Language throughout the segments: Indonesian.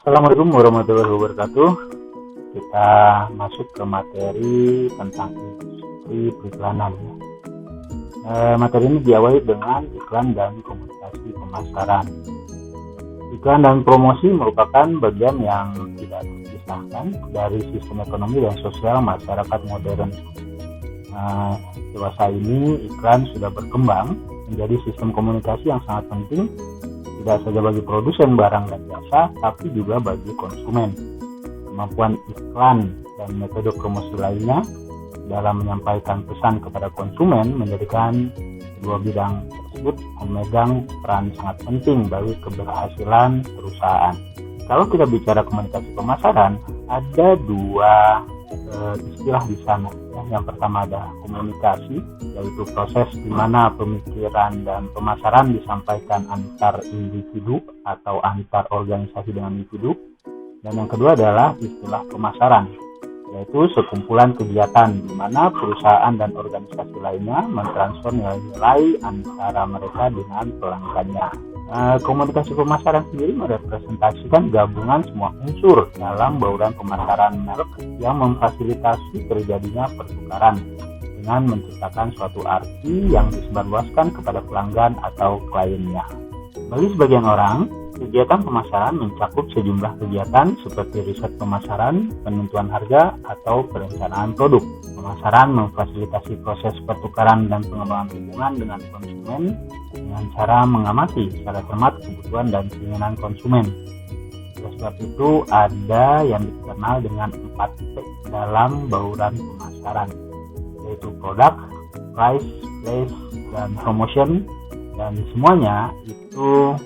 Assalamualaikum warahmatullahi wabarakatuh. Kita masuk ke materi tentang industri periklanan. Materi ini diawali dengan iklan dan komunikasi pemasaran. Iklan dan promosi merupakan bagian yang tidak terpisahkan dari sistem ekonomi dan sosial masyarakat modern. Dewasa ini iklan sudah berkembang menjadi sistem komunikasi yang sangat penting, tidak saja bagi produsen barang dan jasa, tapi juga bagi konsumen. Kemampuan iklan dan metode promosi lainnya dalam menyampaikan pesan kepada konsumen menjadikan kedua bidang tersebut memegang peran sangat penting bagi keberhasilan perusahaan. Kalau kita bicara komunikasi pemasaran, ada dua istilah di sana. Yang pertama ada komunikasi, yaitu proses di mana pemikiran dan pemasaran disampaikan antar individu atau antar organisasi dengan individu. Dan yang kedua adalah istilah pemasaran, yaitu sekumpulan kegiatan di mana perusahaan dan organisasi lainnya mentransfer nilai-nilai antara mereka dengan pelanggannya. Komunikasi pemasaran sendiri merepresentasikan gabungan semua unsur dalam bauran pemasaran merek yang memfasilitasi terjadinya pertukaran dengan menciptakan suatu arti yang disebarluaskan kepada pelanggan atau kliennya. Bagi sebagian orang, kegiatan pemasaran mencakup sejumlah kegiatan seperti riset pemasaran, penentuan harga, atau perencanaan produk. Pemasaran memfasilitasi proses pertukaran dan pengembangan hubungan dengan konsumen dengan cara mengamati secara cermat kebutuhan dan keinginan konsumen. Oleh sebab itu, ada yang dikenal dengan 4P dalam bauran pemasaran, yaitu product, price, place, dan promotion, dan semuanya itu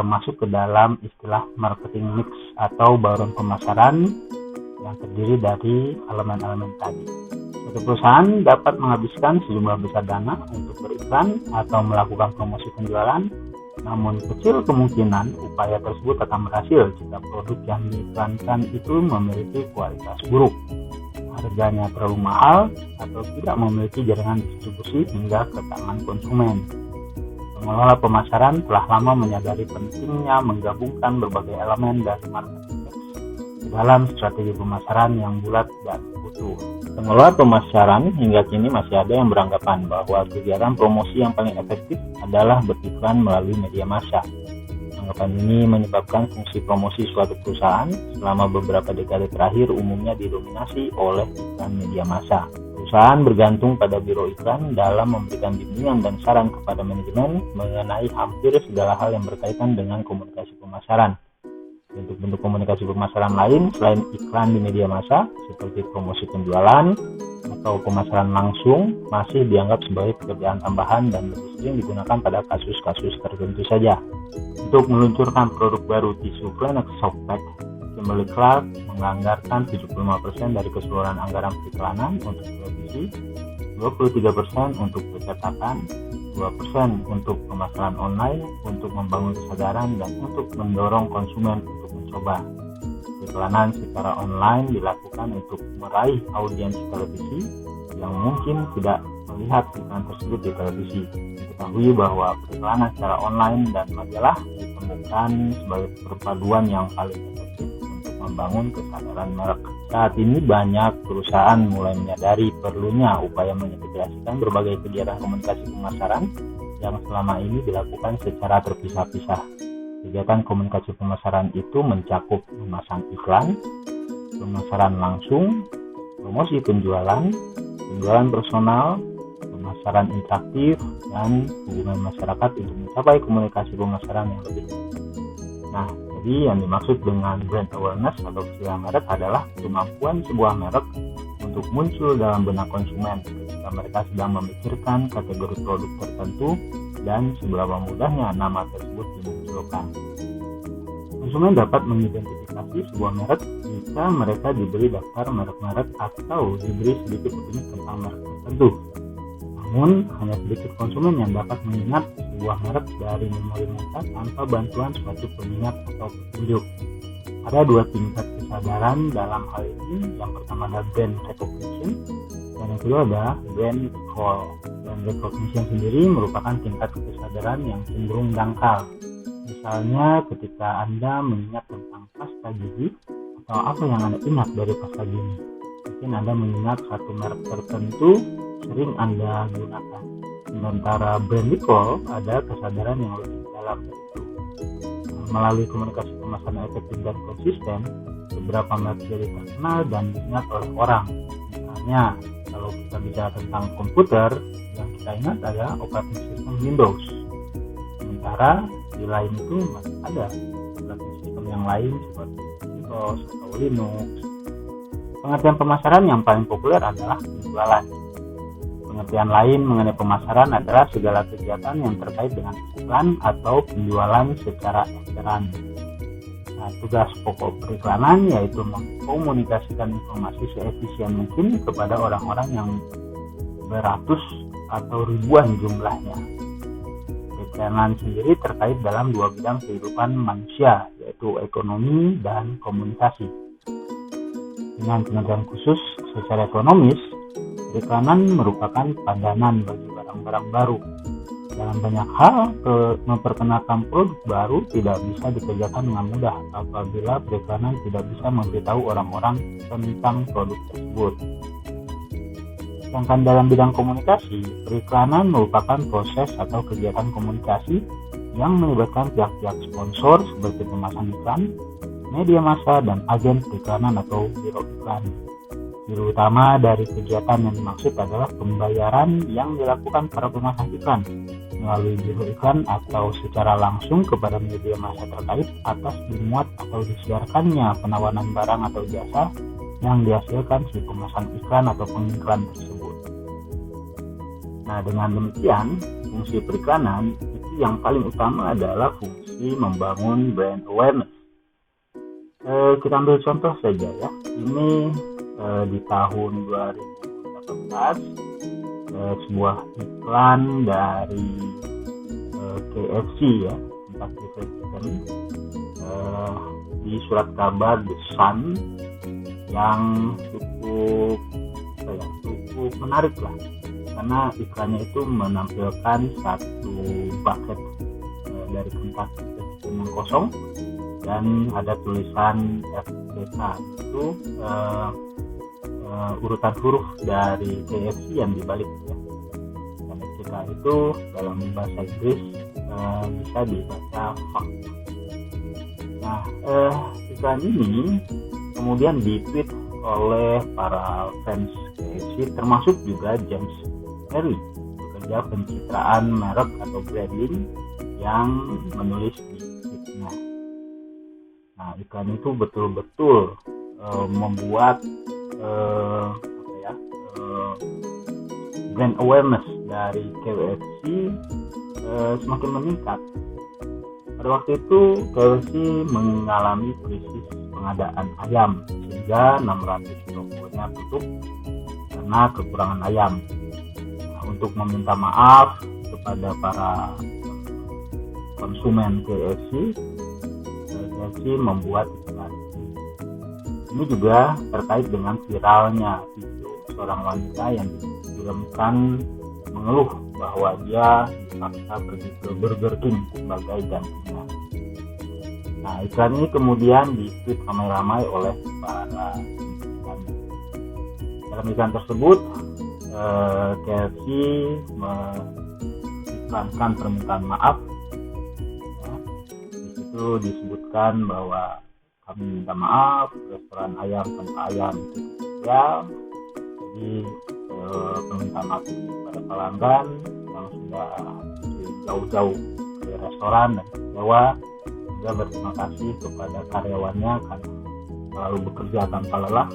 masuk ke dalam istilah marketing mix atau bauran pemasaran yang terdiri dari elemen-elemen tadi. Suatu perusahaan dapat menghabiskan sejumlah besar dana untuk beriklan atau melakukan promosi penjualan, namun kecil kemungkinan upaya tersebut akan berhasil jika produk yang diiklankan itu memiliki kualitas buruk, harganya terlalu mahal, atau tidak memiliki jaringan distribusi hingga ke tangan konsumen. Pengelola pemasaran telah lama menyadari pentingnya menggabungkan berbagai elemen dari marketing mix dalam strategi pemasaran yang bulat dan utuh. Pengelola pemasaran hingga kini masih ada yang beranggapan bahwa kegiatan promosi yang paling efektif adalah beriklan melalui media massa. Anggapan ini menyebabkan fungsi promosi suatu perusahaan selama beberapa dekade terakhir umumnya didominasi oleh iklan media massa. Perusahaan bergantung pada biro iklan dalam memberikan bimbingan dan saran kepada manajemen mengenai hampir segala hal yang berkaitan dengan komunikasi pemasaran. Bentuk-bentuk komunikasi pemasaran lain selain iklan di media massa seperti promosi penjualan atau pemasaran langsung masih dianggap sebagai pekerjaan tambahan dan lebih sering digunakan pada kasus-kasus tertentu saja. Untuk meluncurkan produk baru tisu Kleenex Softpak, Kimberly-Clark menganggarkan 75% dari keseluruhan anggaran periklanan untuk televisi, 23% untuk percetakan, 2% untuk pemasaran online untuk membangun kesadaran dan untuk mendorong konsumen untuk mencoba. Periklanan secara online dilakukan untuk meraih audiens televisi yang mungkin tidak melihat iklan tersebut di televisi. Diketahui bahwa periklanan secara online dan majalah ditemukan sebagai perpaduan yang paling efektif untuk membangun kesadaran merek. Saat ini banyak perusahaan mulai menyadari perlunya upaya mengintegrasikan berbagai kegiatan komunikasi pemasaran yang selama ini dilakukan secara terpisah-pisah. Kegiatan komunikasi pemasaran itu mencakup memasang iklan, pemasaran langsung, promosi penjualan, penjualan personal, pemasaran interaktif, dan hubungan masyarakat untuk mencapai komunikasi pemasaran yang lebih. Nah, jadi yang dimaksud dengan brand awareness atau istilah merek adalah kemampuan sebuah merek untuk muncul dalam benak konsumen ketika mereka sedang memikirkan kategori produk tertentu dan seberapa mudahnya nama tersebut dimunculkan. Konsumen dapat mengidentifikasi sebuah merek jika mereka diberi daftar merek-merek atau diberi sedikit petunjuk tentang merek tertentu. Namun, hanya sedikit konsumen yang dapat mengingat sebuah merek dari memori mereka tanpa bantuan suatu pengingat atau petunjuk. Ada dua tingkat kesadaran dalam hal ini. Yang pertama adalah brand recognition, dan yang kedua adalah brand recall. Brand recognition sendiri merupakan tingkat kesadaran yang cenderung dangkal. Misalnya ketika Anda mengingat tentang pasta gigi, atau apa yang Anda ingat dari pasta gigi? Mungkin Anda mengingat satu merek tertentu sering Anda gunakan. Sementara brand recall ada kesadaran yang lebih dalam itu. Melalui komunikasi kemasan efektif dan konsisten, beberapa merek jadi terkenal dan diingat oleh orang. Misalnya, kalau kita bicara tentang komputer, yang kita ingat adalah operating system Windows. Sementara di lain itu masih ada operating system yang lain seperti Windows atau Linux. Pengertian pemasaran yang paling populer adalah penjualan. Pengertian lain mengenai pemasaran adalah segala kegiatan yang terkait dengan iklan atau penjualan secara ekstern. Nah, tugas pokok periklanan yaitu mengkomunikasikan informasi seefisien mungkin kepada orang-orang yang beratus atau ribuan jumlahnya. Periklanan sendiri terkait dalam dua bidang kehidupan manusia, yaitu ekonomi dan komunikasi. Dengan pengertian khusus secara ekonomis, periklanan merupakan padanan bagi barang-barang baru. Dalam banyak hal, memperkenalkan produk baru tidak bisa dikerjakan dengan mudah apabila periklanan tidak bisa memberitahu orang-orang tentang produk tersebut. Sedangkan dalam bidang komunikasi, periklanan merupakan proses atau kegiatan komunikasi yang melibatkan pihak-pihak sponsor seperti pemasang iklan, media massa, dan agen periklanan atau biro iklan. Biro utama dari kegiatan yang dimaksud adalah pembayaran yang dilakukan para pemasang iklan melalui biro iklan atau secara langsung kepada media massa terkait atas dimuat atau disiarkannya penawaran barang atau jasa yang dihasilkan si pemasang iklan atau pengiklan tersebut. Nah, dengan demikian, fungsi periklanan itu yang paling utama adalah fungsi membangun brand awareness. Kita ambil contoh saja ya. Ini di tahun 2018 sebuah iklan dari KFC ya, Kentucky Fried Chicken, di surat kabar The Sun yang cukup menarik lah, karena iklannya itu menampilkan satu bucket dari Kentucky Fried Chicken yang kosong dan ada tulisan FCK, itu urutan huruf dari KFC yang dibalik ya. Dan FCK itu dalam bahasa Inggris bisa dibaca fuck. Nah, iklan ini kemudian di-tweet oleh para fans KFC, termasuk juga James Perry, pekerja pencitraan merek atau branding, yang menulis di tweetnya. Nah, iklan itu betul-betul membuat brand awareness dari KFC semakin meningkat. Pada waktu itu KFC mengalami krisis pengadaan ayam sehingga 600 tokonya tutup karena kekurangan ayam. Nah, untuk meminta maaf kepada para konsumen KFC membuat iklan. Ini juga terkait dengan viralnya video seorang wanita yang difilmkan mengeluh bahwa dia dipaksa pergi ke Burger King sebagai gantinya. Nah, iklan ini kemudian di-tweet ramai-ramai oleh para iklan. Dalam iklan tersebut, KFC mengiklankan permintaan maaf. Di situ disebutkan bahwa kami minta maaf, restoran ayam tanpa ayam itu ya. Jadi permintaan maaf kepada pelanggan yang sudah jauh-jauh ke restoran dan kecewa. Juga berterima kasih kepada karyawannya karena selalu bekerja tanpa lelah.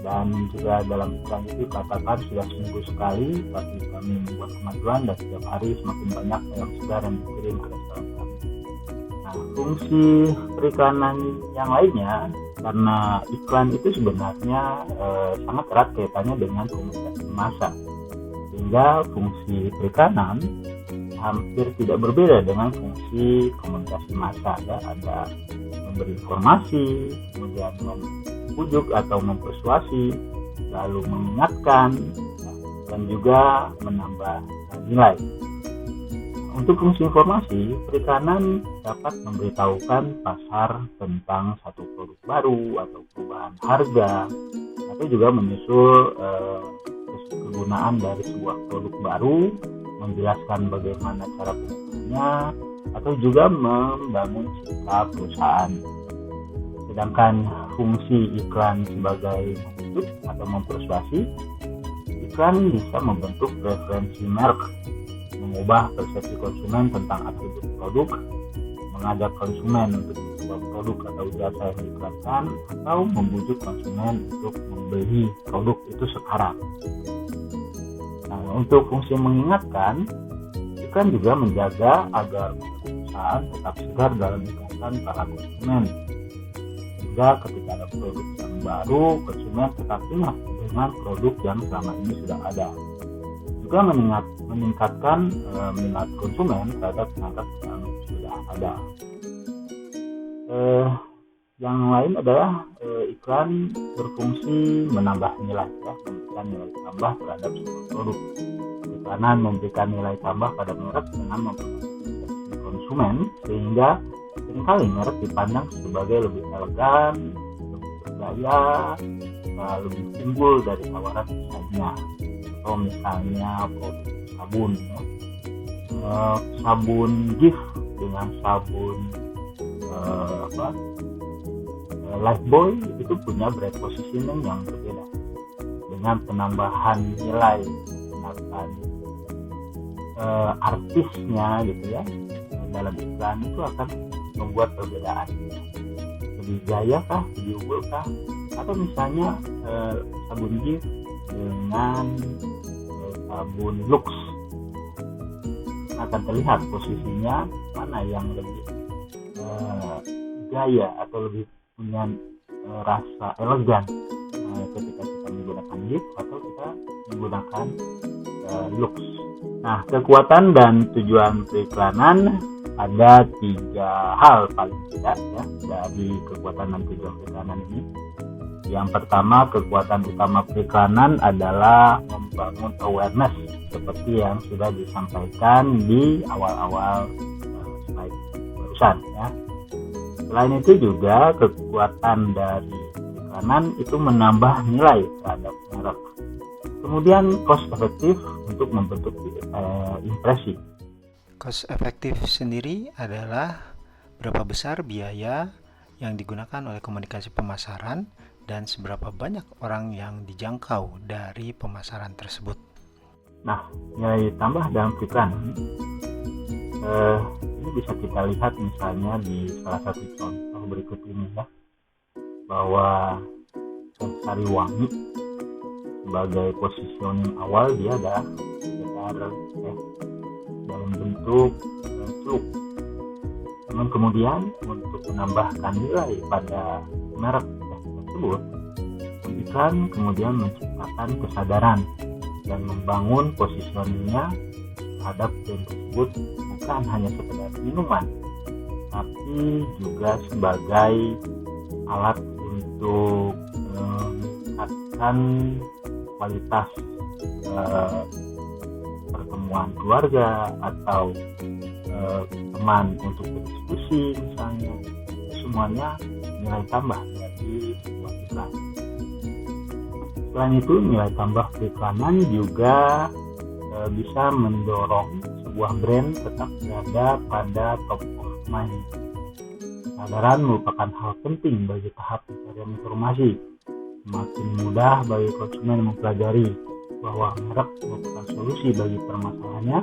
Dan juga dalam iklan itu katakan sudah seminggu sekali tapi kami membuat kemajuan dan setiap hari semakin banyak ayam segar yang dikirim ke restoran kami. Nah, fungsi periklanan yang lainnya, karena iklan itu sebenarnya sangat erat kaitannya dengan komunikasi massa, sehingga fungsi periklanan hampir tidak berbeda dengan fungsi komunikasi massa. Ya, ada memberi informasi, kemudian membujuk atau mempersuasi, lalu mengingatkan, dan juga menambah nilai. Untuk fungsi informasi, periklanan dapat memberitahukan pasar tentang satu produk baru atau perubahan harga, atau juga menyusul kegunaan dari sebuah produk baru, menjelaskan bagaimana cara penggunaannya, atau juga membangun citra perusahaan. Sedangkan fungsi iklan sebagai membentuk atau mempersuasi, iklan bisa membentuk preferensi merek, mengubah persepsi konsumen tentang atribut produk, mengajak konsumen untuk mencoba produk atau jasa yang diiklankan, atau membujuk konsumen untuk membeli produk itu sekarang. Nah, untuk fungsi mengingatkan, iklan juga menjaga agar perusahaan tetap segar dalam ingatan para konsumen. Sehingga ketika ada produk yang baru, konsumen tetap ingat dengan produk yang selama ini sudah ada. Juga meningkatkan minat konsumen terhadap produk yang sudah ada. Yang lain adalah iklan berfungsi menambah nilai, memberikan nilai tambah terhadap sebuah produk. Iklanan memberikan nilai tambah pada merek dengan mempengaruhi konsumen, sehingga seringkali merek dipandang sebagai lebih elegan, lebih bergaya, lebih unggul dari tawaran pesaingnya. Atau misalnya produk sabun, sabun gift dengan sabun Lifebuoy itu punya brand positioning yang berbeda, dengan penambahan nilai, penambahan artisnya gitu ya dalam iklan itu akan membuat perbedaan. Lebih gaya kah, lebih unggul kah, atau misalnya sabun gift dengan sabun Lux, akan terlihat posisinya mana yang lebih gaya atau lebih punya rasa elegan ketika kita menggunakan gift atau kita menggunakan Lux. Nah, kekuatan dan tujuan periklanan ada 3 hal paling tidak ya dari kekuatan dan tujuan periklanan ini. Yang pertama, kekuatan utama periklanan adalah membangun awareness seperti yang sudah disampaikan di awal-awal slide barusan ya. Selain itu juga kekuatan dari periklanan itu menambah nilai terhadap merek. Kemudian cost efektif untuk membentuk impresi. Cost efektif sendiri adalah berapa besar biaya yang digunakan oleh komunikasi pemasaran dan seberapa banyak orang yang dijangkau dari pemasaran tersebut. Nah, nilai tambah dalam periklanan ini bisa kita lihat misalnya di salah satu contoh berikut ini ya, bahwa Sariwangi sebagai positioning awal dia adalah dalam bentuk celuk. Namun kemudian untuk menambahkan nilai pada merek tersebut, iklan kemudian menciptakan kesadaran dan membangun positioningnya terhadap brand tersebut bukan hanya sekedar minuman, tapi juga sebagai alat untuk meningkatkan kualitas pertemuan keluarga atau teman untuk berdiskusi misalnya. Semuanya nilai tambah dari sebuah iklan. Selain itu, nilai tambah periklanan juga bisa mendorong sebuah brand tetap berada pada top of mind. Kesadaran merupakan hal penting bagi tahap pencarian informasi. Semakin mudah bagi konsumen mempelajari bahwa merek merupakan solusi bagi permasalahannya,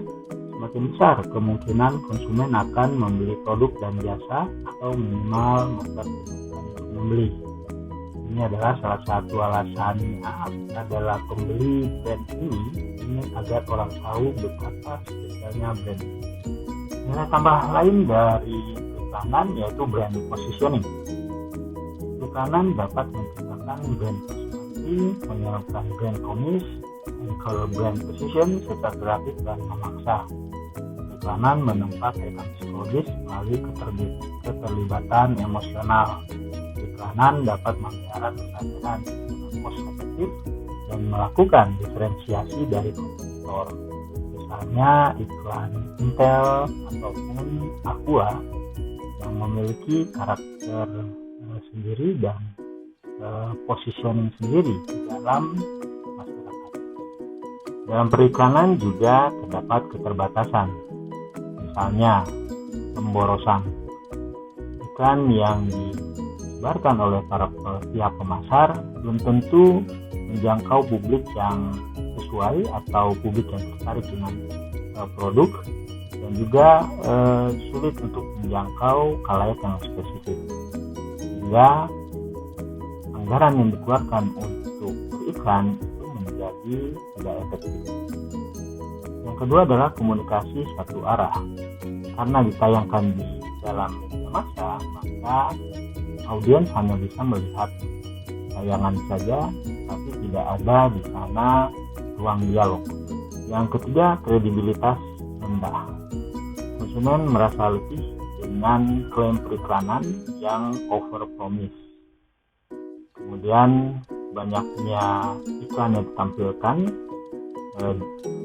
semakin besar kemungkinan konsumen akan membeli produk dan jasa atau minimal mempertimbangkan untuk membeli. Ini adalah salah satu alasan adalah pembeli brand ini ingin agar orang tahu betapa spesialnya brand. Nilai tambah lain dari periklanan yaitu brand positioning. Periklanan dapat menciptakan brand personality, menyerupai brand promise, anchor brand position secara kreatif dan memaksa. Periklanan menempa kaitan psikologis melalui keterlibatan emosional. Periklanan dapat memelihara kesadaran tentang cost efektif dan melakukan diferensiasi dari kompetitor. Misalnya iklan Intel ataupun Aqua yang memiliki karakter sendiri dan positioning sendiri di dalam masyarakat. Dalam periklanan juga terdapat keterbatasan, misalnya pemborosan. Iklan yang disebarkan oleh para pihak pemasar belum tentu menjangkau publik yang sesuai atau publik yang tertarik dengan produk, dan juga sulit untuk menjangkau khalayak yang spesifik, sehingga anggaran yang dikeluarkan untuk beriklan itu menjadi tidak efektif. Yang kedua adalah komunikasi satu arah. Karena ditayangkan di dalam media massa, maka audiens hanya bisa melihat tayangan saja, tapi tidak ada di sana ruang dialog. Yang ketiga, kredibilitas rendah. Konsumen merasa letih dengan klaim periklanan yang over promise. Kemudian banyaknya iklan yang ditampilkan,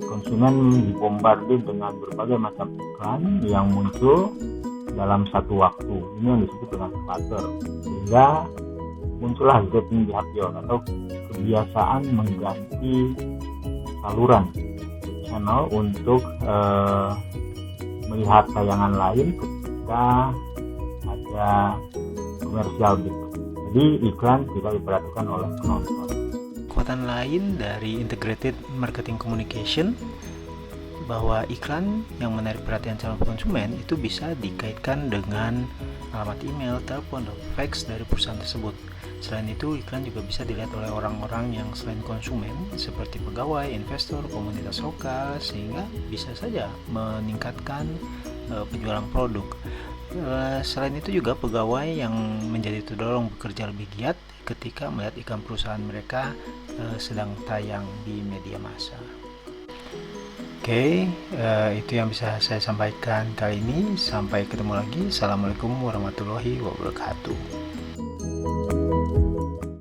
konsumen dibombardir dengan berbagai macam iklan yang muncul dalam satu waktu. Ini yang disebut dengan clutter, sehingga muncullah zapping behavior atau kebiasaan mengganti saluran channel untuk melihat tayangan lain ketika ada komersial gitu. Jadi iklan tidak diperhatikan oleh penonton. Kekuatan lain dari integrated marketing communication bahwa iklan yang menarik perhatian calon konsumen itu bisa dikaitkan dengan alamat email, telepon, dan fax dari perusahaan tersebut. Selain itu, iklan juga bisa dilihat oleh orang-orang yang selain konsumen seperti pegawai, investor, komunitas lokal, sehingga bisa saja meningkatkan penjualan produk. Selain itu juga pegawai yang menjadi terdorong bekerja lebih giat ketika melihat iklan perusahaan mereka sedang tayang di media massa. Oke, itu yang bisa saya sampaikan kali ini. Sampai ketemu lagi. Assalamualaikum warahmatullahi wabarakatuh.